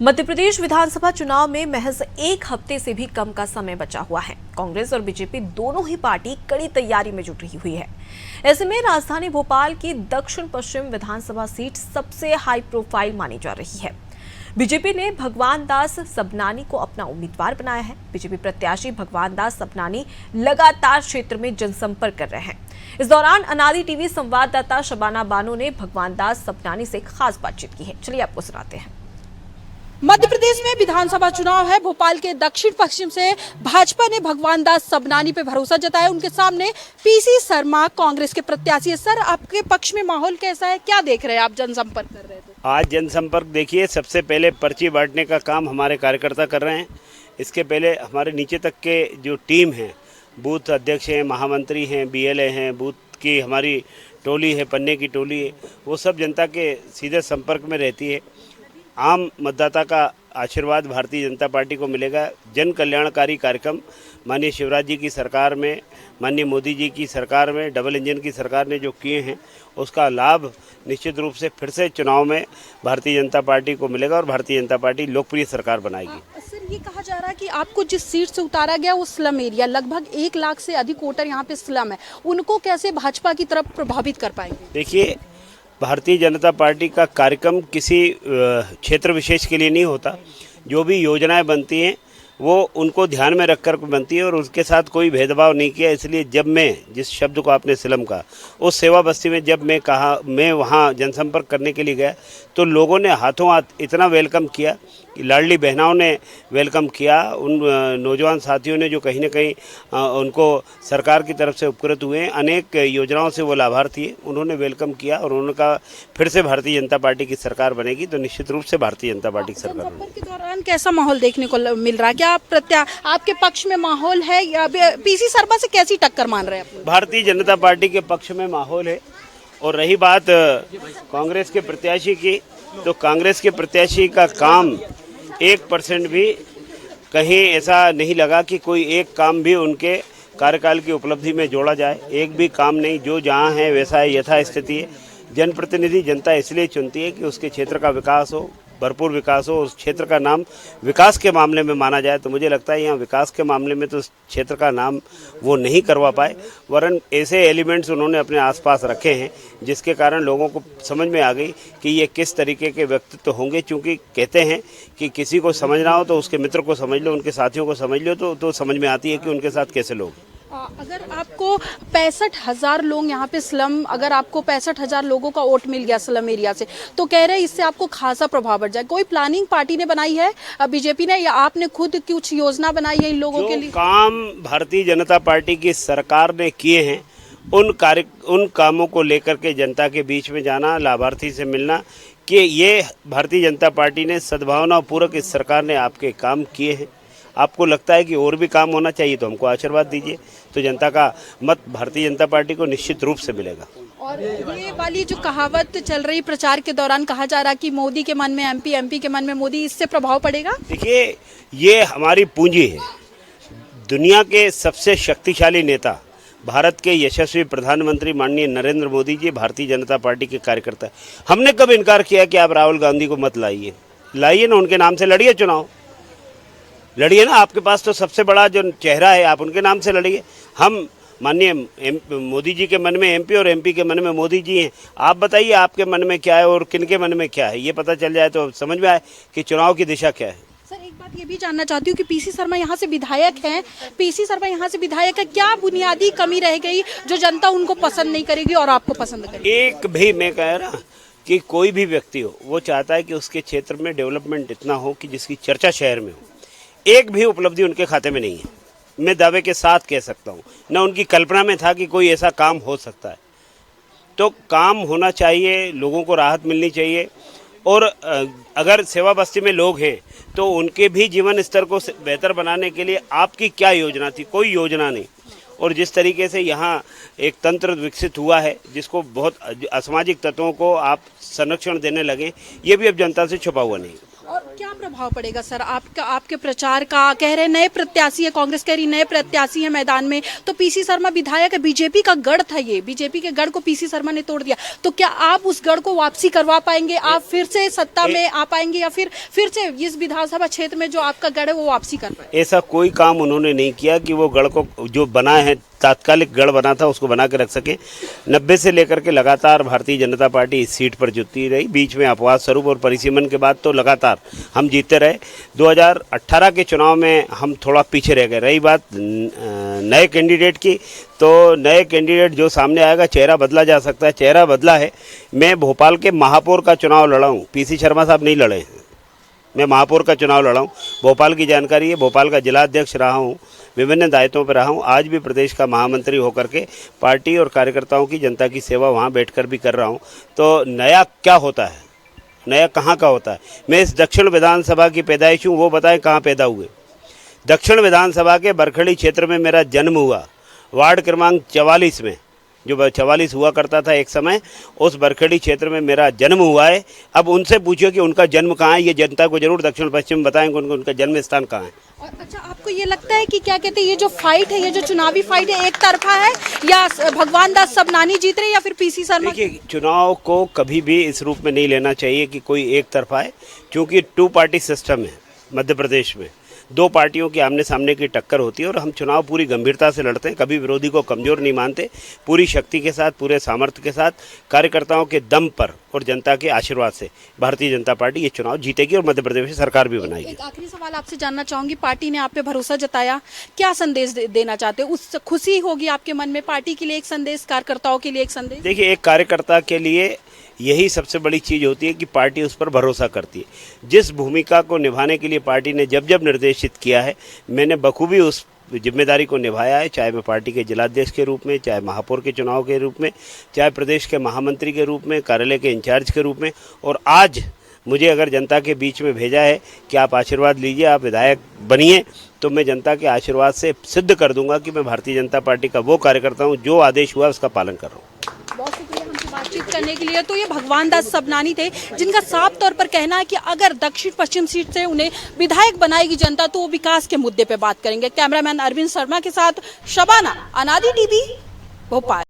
मध्य प्रदेश विधानसभा चुनाव में महज एक हफ्ते से भी कम का समय बचा हुआ है। कांग्रेस और बीजेपी दोनों ही पार्टी कड़ी तैयारी में जुट रही हुई है। ऐसे में राजधानी भोपाल की दक्षिण पश्चिम विधानसभा सीट सबसे हाई प्रोफाइल मानी जा रही है। बीजेपी ने भगवान दास सबनानी को अपना उम्मीदवार बनाया है। बीजेपी प्रत्याशी भगवान दास सबनानी लगातार क्षेत्र में जनसंपर्क कर रहे हैं। इस दौरान अनादि टीवी संवाददाता शबाना बानो ने भगवान दास सबनानी से खास बातचीत की है। चलिए आपको सुनाते हैं। मध्य प्रदेश में विधानसभा चुनाव है। भोपाल के दक्षिण पश्चिम से भाजपा ने भगवान दास सबनानी पे भरोसा जताया। उनके सामने पीसी शर्मा कांग्रेस के प्रत्याशी है। सर, आपके पक्ष में माहौल कैसा है, क्या देख रहे हैं आप? जनसंपर्क कर रहे थे आज। जनसंपर्क देखिए, सबसे पहले पर्ची बांटने का काम हमारे कार्यकर्ता कर रहे हैं। इसके पहले हमारे नीचे तक के जो टीम है, बूथ अध्यक्ष हैं, महामंत्री हैं, बीएलए हैं, बूथ की हमारी टोली है, पन्ने की टोली है, वो सब जनता के सीधे संपर्क में रहती है। आम मतदाता का आशीर्वाद भारतीय जनता पार्टी को मिलेगा। जन कल्याणकारी कार्यक्रम माननीय शिवराज जी की सरकार में, माननीय मोदी जी की सरकार में, डबल इंजन की सरकार ने जो किए हैं, उसका लाभ निश्चित रूप से फिर से चुनाव में भारतीय जनता पार्टी को मिलेगा और भारतीय जनता पार्टी लोकप्रिय सरकार बनाएगी। सर, ये कहा जा रहा है कि आपको जिस सीट से उतारा गया वो स्लम एरिया, लगभग 1 लाख से अधिक वोटर यहाँ पे स्लम है, उनको कैसे भाजपा की तरफ प्रभावित कर पाएंगे? देखिए, भारतीय जनता पार्टी का कार्यक्रम किसी क्षेत्र विशेष के लिए नहीं होता। जो भी योजनाएं बनती हैं वो उनको ध्यान में रखकर बनती है और उसके साथ कोई भेदभाव नहीं किया। इसलिए जब मैं, जिस शब्द को आपने सिलम कहा, उस सेवा बस्ती में जब मैं वहाँ जनसंपर्क करने के लिए गया तो लोगों ने हाथों हाथ इतना वेलकम किया कि लाडली बहनाओं ने वेलकम किया। उन नौजवान साथियों ने जो कहीं ना कहीं उनको सरकार की तरफ से उपकृत हुए, अनेक योजनाओं से वो लाभार्थी हैं, उन्होंने वेलकम किया और उन्होंने कहा फिर से भारतीय जनता पार्टी की सरकार बनेगी। तो निश्चित रूप से भारतीय जनता पार्टी की सरकार बनेगी। के दौरान कैसा माहौल देखने को मिल रहा है? क्या आपके पक्ष में माहौल है या पीसी शर्मा से कैसी टक्कर मान रहे हैं? भारतीय जनता पार्टी के पक्ष में माहौल है। और रही बात कांग्रेस के प्रत्याशी की, तो कांग्रेस के प्रत्याशी का काम 1% भी कहीं ऐसा नहीं लगा कि कोई एक काम भी उनके कार्यकाल की उपलब्धि में जोड़ा जाए। एक भी काम नहीं, जो जहां है वैसा है, यथा स्थिति है। जनप्रतिनिधि जनता इसलिए चुनती है कि उसके क्षेत्र का विकास हो, भरपूर विकास हो, उस क्षेत्र का नाम विकास के मामले में माना जाए। तो मुझे लगता है यहाँ विकास के मामले में तो उस क्षेत्र का नाम वो नहीं करवा पाए, वरन ऐसे एलिमेंट्स उन्होंने अपने आसपास रखे हैं जिसके कारण लोगों को समझ में आ गई कि ये किस तरीके के व्यक्तित्व होंगे। क्योंकि कहते हैं कि किसी को समझना हो तो उसके मित्र को समझ लो, उनके साथियों को समझ लो, तो समझ में आती है कि उनके साथ कैसे लोग। अगर आपको 65,000 लोग यहाँ पे स्लम, अगर आपको 65,000 लोगों का वोट मिल गया स्लम एरिया से, तो कह रहे हैं इससे आपको खासा प्रभाव बढ़ जाए। कोई प्लानिंग पार्टी ने बनाई है, बीजेपी ने, या आपने खुद कुछ योजना बनाई है इन लोगों के लिए? काम भारतीय जनता पार्टी की सरकार ने किए हैं, उन कामों को लेकर के जनता के बीच में जाना, लाभार्थी से मिलना, कि ये भारतीय जनता पार्टी ने सद्भावना पूर्वक इस सरकार ने आपके काम किए हैं। आपको लगता है कि और भी काम होना चाहिए तो हमको आशीर्वाद दीजिए। तो जनता का मत भारतीय जनता पार्टी को निश्चित रूप से मिलेगा। और ये वाली जो कहावत चल रही प्रचार के दौरान, कहा जा रहा कि मोदी के मन में एमपी, एमपी के मन में मोदी, इससे प्रभाव पड़ेगा? देखिए, ये हमारी पूंजी है। दुनिया के सबसे शक्तिशाली नेता, भारत के यशस्वी प्रधानमंत्री माननीय नरेंद्र मोदी जी भारतीय जनता पार्टी के कार्यकर्ता। हमने कब इनकार किया कि आप राहुल गांधी को मत लाइए ना, उनके नाम से लड़िए, चुनाव लड़िए ना। आपके पास तो सबसे बड़ा जो चेहरा है, आप उनके नाम से लड़िए। हम माननीय मोदी जी के मन में एमपी और एमपी के मन में मोदी जी हैं। आप बताइए आपके मन में क्या है और किन के मन में क्या है, ये पता चल जाए तो समझ में आए कि चुनाव की दिशा क्या है। सर, एक बात ये भी जानना चाहती हूँ कि पीसी शर्मा यहाँ से विधायक हैं, क्या बुनियादी कमी रह गई जो जनता उनको पसंद नहीं करेगी और आपको पसंद करेगी? एक भी, मैं कह रहा कि कोई भी व्यक्ति हो, वो चाहता है कि उसके क्षेत्र में डेवलपमेंट इतना हो कि जिसकी चर्चा शहर में हो। एक भी उपलब्धि उनके खाते में नहीं है, मैं दावे के साथ कह सकता हूँ। न उनकी कल्पना में था कि कोई ऐसा काम हो सकता है। तो काम होना चाहिए, लोगों को राहत मिलनी चाहिए। और अगर सेवा बस्ती में लोग हैं तो उनके भी जीवन स्तर को बेहतर बनाने के लिए आपकी क्या योजना थी? कोई योजना नहीं। और जिस तरीके से यहाँ एक तंत्र विकसित हुआ है जिसको बहुत असामाजिक तत्वों को आप संरक्षण देने लगे, ये भी अब जनता से छुपा हुआ नहीं। और क्या प्रभाव पड़ेगा सर आपके प्रचार का? कह रहे नए प्रत्याशी है, कांग्रेस कह रही नए प्रत्याशी है मैदान में, तो पीसी शर्मा विधायक है, बीजेपी का गढ़ था ये, बीजेपी के गढ़ को पीसी शर्मा ने तोड़ दिया, तो क्या आप उस गढ़ को वापसी करवा पाएंगे? आप फिर से सत्ता में आ पाएंगे या फिर से इस विधानसभा क्षेत्र में जो आपका गढ़ है वो वापसी कर पाए? ऐसा कोई काम उन्होंने नहीं किया कि वो गढ़ को जो बना है, तात्कालिक गढ़ बना था, उसको बना के रख सके। 90 से लेकर के लगातार भारतीय जनता पार्टी इस सीट पर जीतती रही, बीच में अपवाद स्वरूप और परिसीमन के बाद तो लगातार हम जीतते रहे। 2018 के चुनाव में हम थोड़ा पीछे रह गए। रही बात नए कैंडिडेट की, तो नए कैंडिडेट जो सामने आएगा, चेहरा बदला जा सकता है, चेहरा बदला है। मैं भोपाल के महापौर का चुनाव लड़ा हूँ, पीसी शर्मा साहब नहीं लड़े हैं। मैं महापौर का चुनाव लड़ा हूँ, भोपाल की जानकारी है, भोपाल का जिला अध्यक्ष रहा हूँ, विभिन्न दायित्वों पर रहा हूँ, आज भी प्रदेश का महामंत्री होकर के पार्टी और कार्यकर्ताओं की, जनता की सेवा वहाँ बैठकर भी कर रहा हूँ। तो नया क्या होता है, नया कहाँ का होता है? मैं इस दक्षिण विधानसभा की पैदाइश हूँ, वो बताएं कहाँ पैदा हुए। दक्षिण विधानसभा के बरखड़ी क्षेत्र में मेरा जन्म हुआ, वार्ड क्रमांक 44 में, जो 44 हुआ करता था एक समय, उस बरखड़ी क्षेत्र में मेरा जन्म हुआ है। अब उनसे पूछिए कि उनका जन्म कहाँ है, ये जनता को जरूर दक्षिण पश्चिम बताएंगे उनका जन्म स्थान कहाँ है। और अच्छा, आपको ये लगता है कि क्या कहते हैं, ये जो फाइट है, ये जो चुनावी फाइट है, एक तरफा है या भगवान दास सबनानी जीत रहे या फिर पीसी शर्मा? देखिए, चुनाव को कभी भी इस रूप में नहीं लेना चाहिए कि कोई एक तरफा है, क्योंकि 2 पार्टी सिस्टम है मध्य प्रदेश में। 2 पार्टियों की आमने सामने की टक्कर होती है और हम चुनाव पूरी गंभीरता से लड़ते हैं, कभी विरोधी को कमजोर नहीं मानते, पूरी शक्ति के साथ, पूरे सामर्थ्य के साथ, कार्यकर्ताओं के दम पर और जनता के आशीर्वाद से भारतीय जनता पार्टी ये चुनाव जीतेगी और मध्य प्रदेश में सरकार भी बनाएगी। एक आखिरी सवाल आपसे जानना चाहूंगी, पार्टी ने आप पे भरोसा जताया, क्या संदेश देना चाहते हो? उस खुशी होगी आपके मन में, पार्टी के लिए एक संदेश, कार्यकर्ताओं के लिए एक संदेश? देखिए, एक कार्यकर्ता के लिए यही सबसे बड़ी चीज़ होती है कि पार्टी उस पर भरोसा करती है। जिस भूमिका को निभाने के लिए पार्टी ने जब जब निर्देशित किया है, मैंने बखूबी उस जिम्मेदारी को निभाया है, चाहे मैं पार्टी के जिलाध्यक्ष के रूप में, चाहे महापौर के चुनाव के रूप में, चाहे प्रदेश के महामंत्री के रूप में, कार्यालय के इंचार्ज के रूप में। और आज मुझे अगर जनता के बीच में भेजा है कि आप आशीर्वाद लीजिए, आप विधायक बनिए, तो मैं जनता के आशीर्वाद से सिद्ध कर दूंगा कि मैं भारतीय जनता पार्टी का वो कार्यकर्ता हूँ, जो आदेश हुआ उसका पालन कर रहा हूँ। बहुत शुक्रिया हमसे बातचीत करने के लिए। तो ये भगवान दास सबनानी थे, जिनका साफ तौर पर कहना है कि अगर दक्षिण पश्चिम सीट से उन्हें विधायक बनाएगी जनता तो वो विकास के मुद्दे पे बात करेंगे। कैमरामैन अरविंद शर्मा के साथ शबाना, अनादि टीवी, भोपाल।